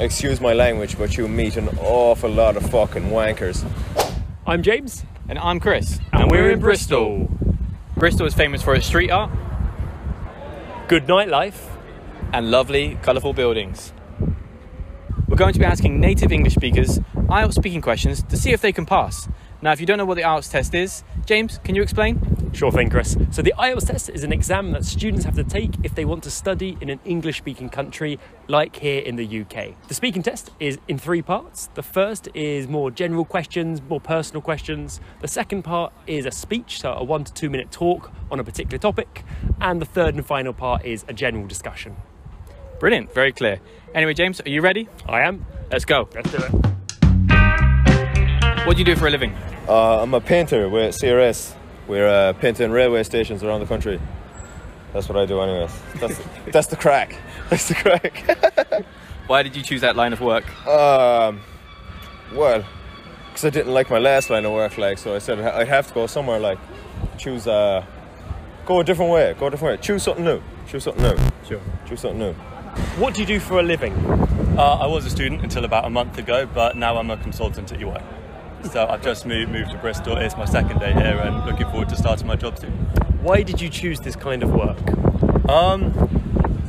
excuse my language, but you meet an awful lot of fucking wankers. I'm James. And I'm Chris. And we're in Bristol. Bristol is famous for its street art, Good nightlife. and lovely, colourful buildings. We're going to be asking native English speakers IELTS speaking questions to see if they can pass. Now, if you don't know what the IELTS test is, James, can you explain? Sure thing, Chris. So the IELTS test is an exam that students have to take if they want to study in an English-speaking country like here in the UK. The speaking test is in 3 parts. The first is more general questions, more personal questions. The second part is a speech, so a 1 to 2 minute talk on a particular topic. And the third and final part is a general discussion. Brilliant, very clear. Anyway, James, are you ready? I am. Let's go. Let's do it. What do you do for a living? I'm a painter with CRS. We're painting railway stations around the country. That's what I do anyways. That's the crack. That's the crack. Why did you choose that line of work? Well, because I didn't like my last line of work, so I said I'd have to go somewhere, choose, go a different way, choose something new. Sure. Choose something new. What do you do for a living? I was a student until about a month ago, but now I'm a consultant at EY. So I've just moved to Bristol. It's my second day here and looking forward to starting my job soon. Why did you choose this kind of work?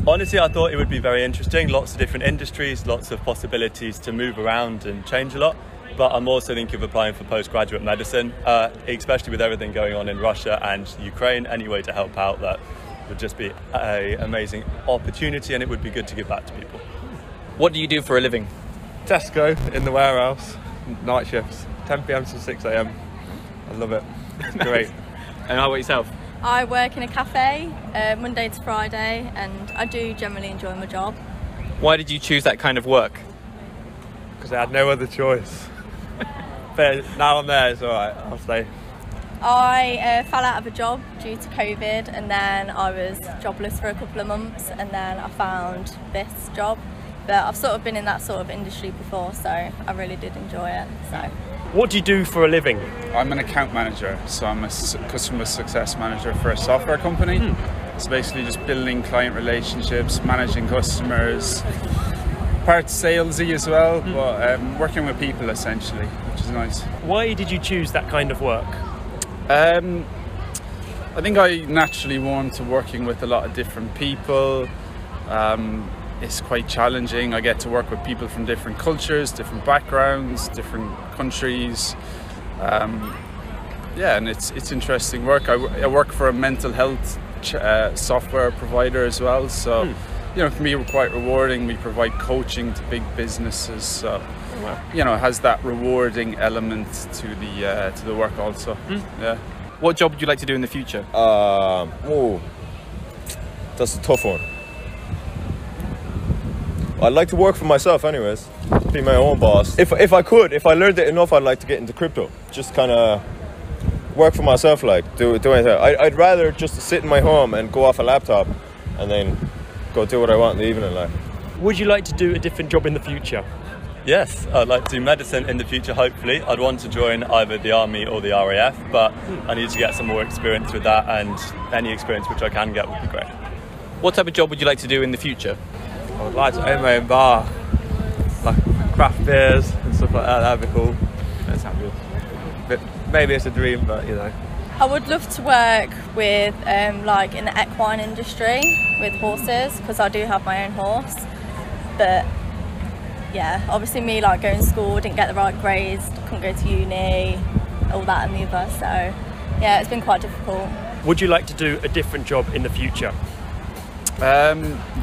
Honestly, I thought it would be very interesting. Lots of different industries, lots of possibilities to move around and change a lot. But I'm also thinking of applying for postgraduate medicine, especially with everything going on in Russia and Ukraine. Any way to help out, that would just be an amazing opportunity, and it would be good to give back to people. What do you do for a living? Tesco in the warehouse, night shifts, 10 p.m. to 6 a.m. I love it. It's great. And how about yourself? I work in a cafe Monday to Friday, and I do generally enjoy my job. Why did you choose that kind of work? Because I had no other choice. But now I'm there, it's alright, I'll stay. I fell out of a job due to COVID, and then I was jobless for a couple of months, and then I found this job. But I've sort of been in that sort of industry before, so I really did enjoy it. So, What do you do for a living? I'm an account manager, so I'm a customer success manager for a software company. So basically just building client relationships, managing customers, part salesy as well, but working with people essentially, which is nice. Why did you choose that kind of work? I think I naturally warm to working with a lot of different people. It's quite challenging. I get to work with people from different cultures, different backgrounds, different countries. Yeah, and it's interesting work. I work for a mental health software provider as well, so you know, for me, it's quite rewarding. We provide coaching to big businesses, so you know, it has that rewarding element to the work also. Yeah. What job would you like to do in the future? That's a tough one. I'd like to work for myself anyways, be my own boss. If I learned it enough, I'd like to get into crypto. Just kind of work for myself, do anything. I'd rather just sit in my home and go off a laptop and then go do what I want in the evening. Would you like to do a different job in the future? Yes, I'd like to do medicine in the future, hopefully. I'd want to join either the army or the RAF, but I need to get some more experience with that, and any experience which I can get would be great. What type of job would you like to do in the future? I would like to own my own bar, like craft beers and stuff like that. That'd be cool. That sounds good. But maybe it's a dream, but you know. I would love to work with in the equine industry with horses, because I do have my own horse. But yeah, obviously me going to school, didn't get the right grades, couldn't go to uni, all that and the other. So yeah, it's been quite difficult. Would you like to do a different job in the future?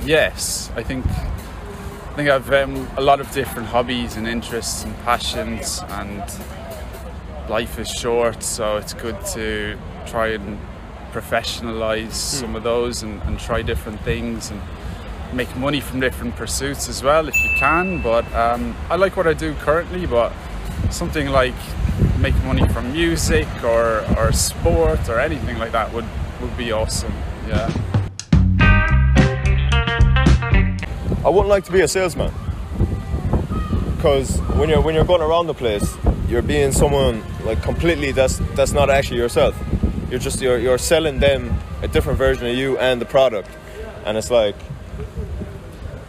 Yes, I think I've a lot of different hobbies and interests and passions, and life is short, so it's good to try and professionalize some of those and try different things and make money from different pursuits as well if you can. But I like what I do currently, but something like making money from music or sport or anything like that would be awesome. Yeah. I wouldn't like to be a salesman, because when you're going around the place, you're being someone completely that's not actually yourself. You're selling them a different version of you and the product, and it's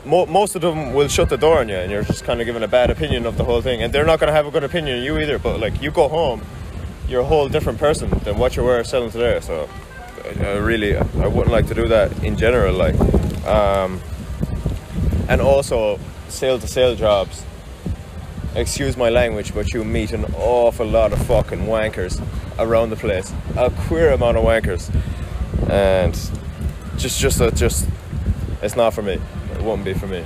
most of them will shut the door on you, and you're just kind of given a bad opinion of the whole thing, and they're not going to have a good opinion of you either. But like, you go home, you're a whole different person than what you were selling to there. So I wouldn't like to do that in general, like. And also, sale to sale jobs, excuse my language, but you meet an awful lot of fucking wankers around the place, a queer amount of wankers, and just it's not for me. It won't be for me.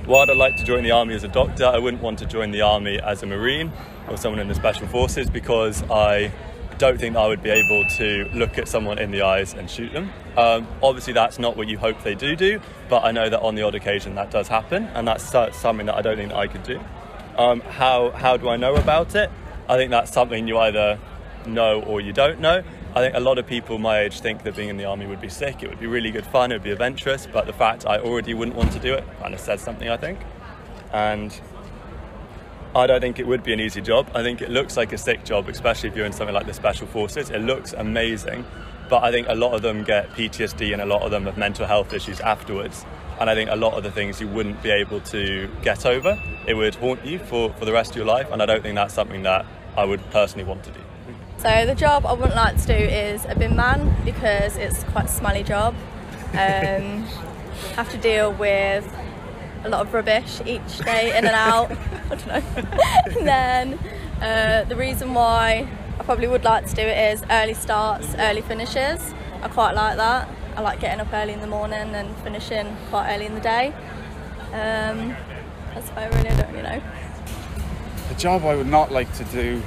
While I'd like to join the army as a doctor, I wouldn't want to join the army as a marine or someone in the special forces, because I don't think I would be able to look at someone in the eyes and shoot them. Obviously that's not what you hope they do, but I know that on the odd occasion that does happen, and that's something that I don't think that I could do. How do I know about it? I think that's something you either know or you don't know. I think a lot of people my age think that being in the army would be sick, it would be really good fun, it would be adventurous, but the fact I already wouldn't want to do it kind of says something, I think. And I don't think it would be an easy job. I think it looks like a sick job, especially if you're in something like the Special Forces. It looks amazing, but I think a lot of them get PTSD and a lot of them have mental health issues afterwards. And I think a lot of the things you wouldn't be able to get over, it would haunt you for the rest of your life, and I don't think that's something that I would personally want to do. So the job I wouldn't like to do is a bin man, because it's quite a smelly job. Have to deal with a lot of rubbish each day in and out. I don't know. And then the reason why I probably would like to do it is early starts, early finishes. I quite like that. I like getting up early in the morning and finishing quite early in the day. That's why I don't really know. A job I would not like to do.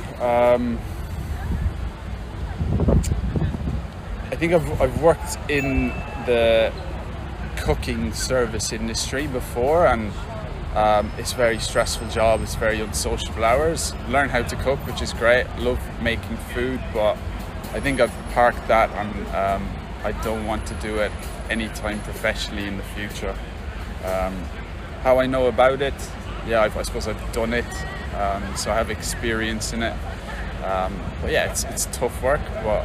I think I've worked in the cooking service industry before, and it's a very stressful job. It's very unsociable hours. Learn how to cook, which is great. Love making food, but I think I've parked that, and I don't want to do it anytime professionally in the future. How I know about it? Yeah, I suppose I've done it, so I have experience in it. But yeah, it's tough work, but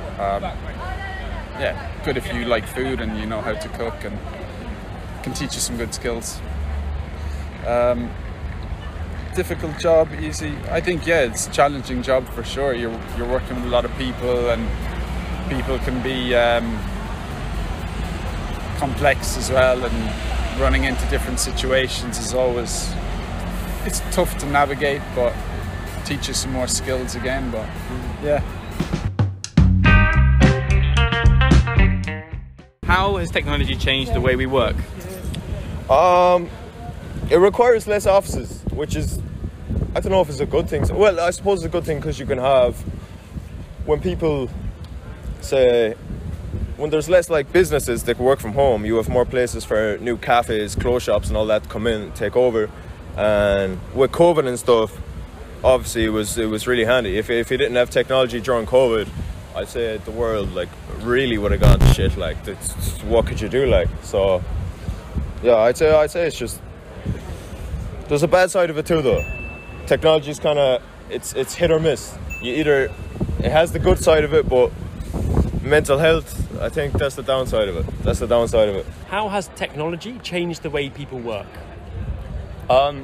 yeah, good if you like food and you know how to cook, and can teach you some good skills. Difficult job, easy? I think, yeah, it's a challenging job for sure. You're working with a lot of people, and people can be complex as well, and running into different situations is always, it's tough to navigate, but teach you some more skills again. But yeah. How has technology changed the way we work? It requires less offices, which is, I don't know if it's a good thing. Well, I suppose it's a good thing, because you can have, when people say, when there's less like businesses that can work from home, you have more places for new cafes, clothes shops and all that to come in and take over. And with COVID and stuff, obviously it was really handy. If you didn't have technology during COVID, I'd say the world like really would have gone to shit. Like, what could you do? Like, so yeah, I'd say it's just, there's a bad side of it too though. Technology's kind of, it's hit or miss. It has the good side of it, but mental health, I think that's the downside of it. How has technology changed the way people work?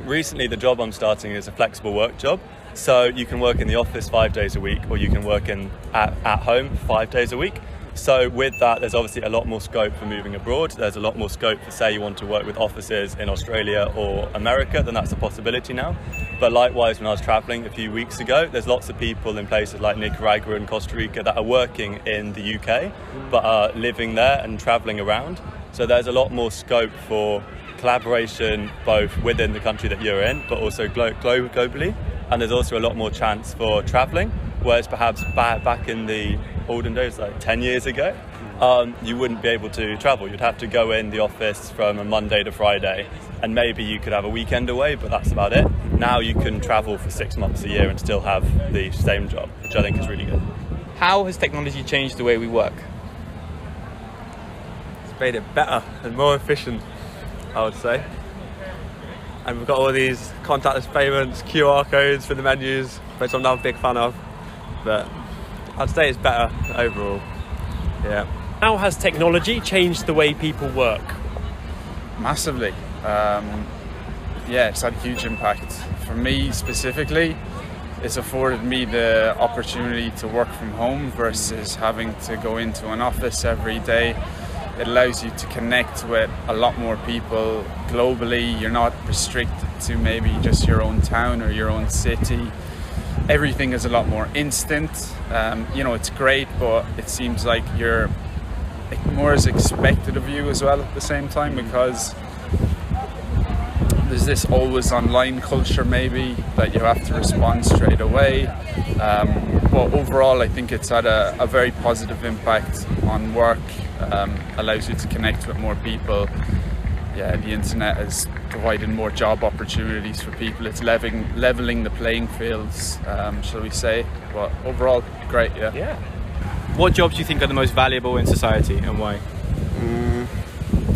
Recently the job I'm starting is a flexible work job. So you can work in the office 5 days a week, or you can work at home 5 days a week. So with that, there's obviously a lot more scope for moving abroad. There's a lot more scope for, say, you want to work with offices in Australia or America, then that's a possibility now. But likewise, when I was traveling a few weeks ago, there's lots of people in places like Nicaragua and Costa Rica that are working in the UK, but are living there and traveling around. So there's a lot more scope for collaboration, both within the country that you're in, but also globally. And there's also a lot more chance for traveling, whereas perhaps back in the olden days, like 10 years ago, you wouldn't be able to travel. You'd have to go in the office from a Monday to Friday, and maybe you could have a weekend away, but that's about it. Now you can travel for 6 months a year and still have the same job, which I think is really good. How has technology changed the way we work? It's made it better and more efficient, I would say. And we've got all these contactless payments, QR codes for the menus, which I'm not a big fan of, but I'd say it's better overall. Yeah. How has technology changed the way people work? Massively. yeah, it's had a huge impact. For me specifically, it's afforded me the opportunity to work from home versus having to go into an office every day. It allows you to connect with a lot more people globally. You're not restricted to maybe just your own town or your own city. Everything is a lot more instant. You know, it's great, but it seems like more is expected of you as well at the same time, because there's this always online culture maybe that you have to respond straight away. But overall, I think it's had a very positive impact on work. Allows you to connect with more people. Yeah, the internet has provided more job opportunities for people. It's leveling the playing fields, shall we say. But overall, great, yeah. Yeah. What jobs do you think are the most valuable in society, and why?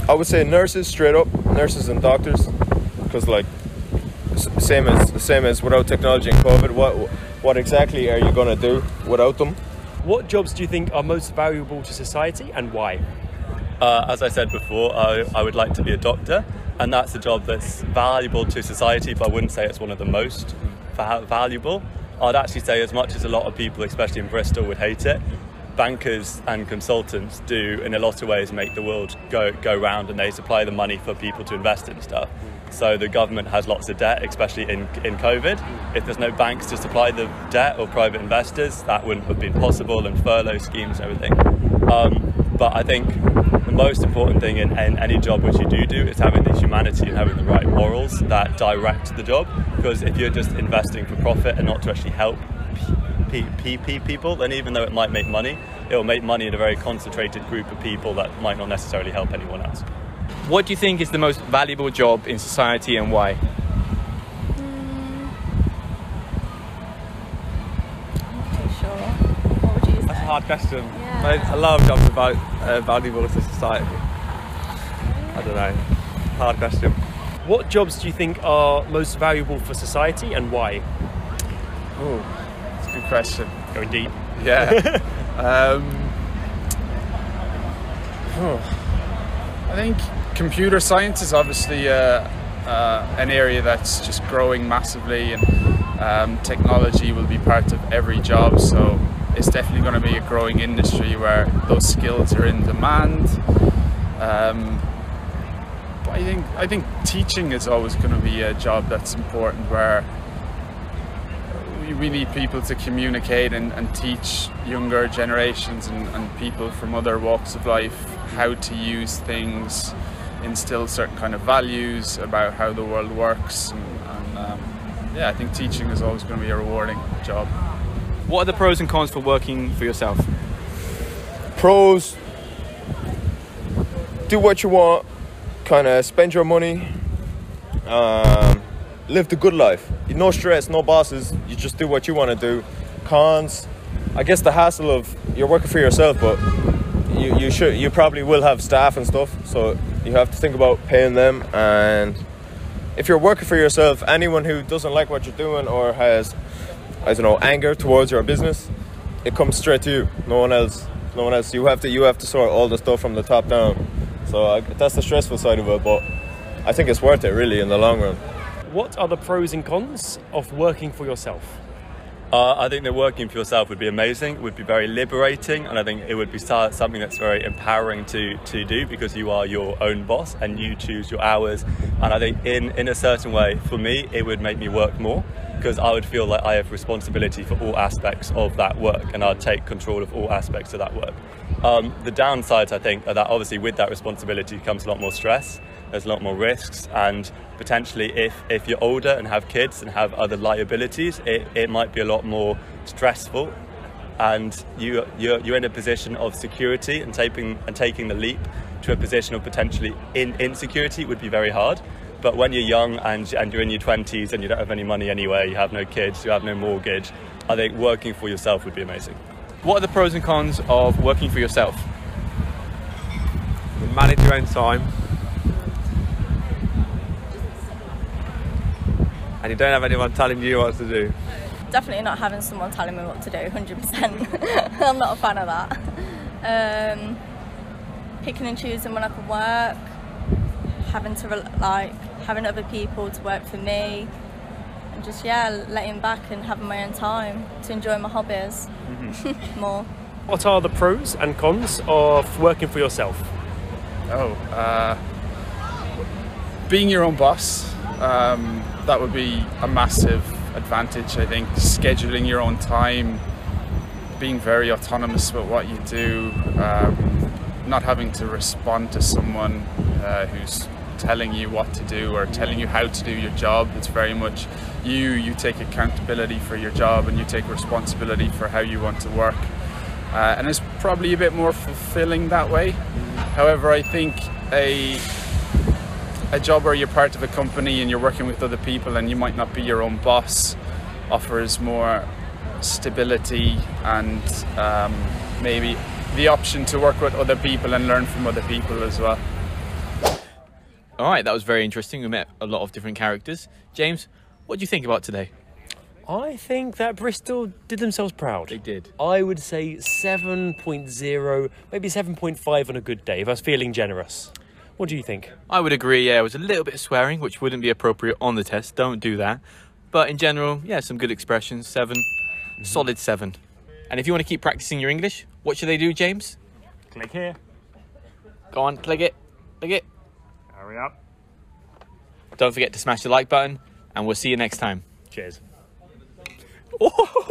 I would say nurses, straight up, nurses and doctors, because like same as without technology and COVID, what exactly are you gonna do without them? What jobs do you think are most valuable to society, and why? As I said before, I would like to be a doctor, and that's a job that's valuable to society, but I wouldn't say it's one of the most valuable. I'd actually say, as much as a lot of people, especially in Bristol, would hate it, bankers and consultants do in a lot of ways make the world go round, and they supply the money for people to invest in stuff. So the government has lots of debt, especially in COVID. If there's no banks to supply the debt or private investors, that wouldn't have been possible, and furlough schemes and everything. But I think the most important thing in any job which you do is having the humanity and having the right morals that direct the job. Because if you're just investing for profit and not to actually help people, then even though it might make money, it will make money in a very concentrated group of people that might not necessarily help anyone else. What do you think is the most valuable job in society, and why? That's a hard question. Yeah. A lot of jobs are valuable to society. I don't know. Hard question. What jobs do you think are most valuable for society, and why? Oh, that's a good question. Going deep. Yeah. I think computer science is obviously an area that's just growing massively, and technology will be part of every job, so it's definitely going to be a growing industry where those skills are in demand. But I think teaching is always going to be a job that's important, where we need people to communicate and teach younger generations and people from other walks of life how to use things, instill certain kind of values about how the world works, and yeah, I think teaching is always going to be a rewarding job. What are the pros and cons for working for yourself? Pros: do what you want, kind of spend your money, live the good life. No stress, no bosses, you just do what you want to do. Cons: I guess the hassle of you're working for yourself, but you probably will have staff and stuff, so you have to think about paying them. And if you're working for yourself, anyone who doesn't like what you're doing or has, I don't know, anger towards your business, it comes straight to you. No one else. You have to sort all the stuff from the top down. So that's the stressful side of it, but I think it's worth it really in the long run. What are the pros and cons of working for yourself? I think that working for yourself would be amazing, would be very liberating, and I think it would be something that's very empowering to do, because you are your own boss and you choose your hours. And I think in a certain way, for me, it would make me work more, because I would feel like I have responsibility for all aspects of that work, and I'd take control of all aspects of that work. The downsides, I think, are that obviously with that responsibility comes a lot more stress, there's a lot more risks, and potentially if you're older and have kids and have other liabilities, it might be a lot more stressful, and you're in a position of security, and taking the leap to a position of potentially insecurity would be very hard. But when you're young and you're in your 20s and you don't have any money anyway, you have no kids, you have no mortgage, I think working for yourself would be amazing. What are the pros and cons of working for yourself? You manage your own time, and you don't have anyone telling you what to do. Definitely not having someone telling me what to do, 100%. I'm not a fan of that. Picking and choosing when I can work, having to having other people to work for me, and just, yeah, letting back and having my own time to enjoy my hobbies more. What are the pros and cons of working for yourself? Being your own boss, that would be a massive advantage, I think. Scheduling your own time, being very autonomous about what you do, not having to respond to someone who's telling you what to do or telling you how to do your job. It's very much you take accountability for your job and you take responsibility for how you want to work. And it's probably a bit more fulfilling that way. However, I think a job where you're part of a company and you're working with other people and you might not be your own boss offers more stability and maybe the option to work with other people and learn from other people as well. All right, that was very interesting. We met a lot of different characters. James, what do you think about today? I think that Bristol did themselves proud. They did. I would say 7.0, maybe 7.5 on a good day if I was feeling generous. What do you think? I would agree, yeah, it was a little bit of swearing, which wouldn't be appropriate on the test. Don't do that. But in general, yeah, some good expressions. 7, solid 7. And if you want to keep practicing your English, what should they do, James? Click here. Go on, click it. Click it. Hurry up. Don't forget to smash the like button, and we'll see you next time. Cheers. Oh.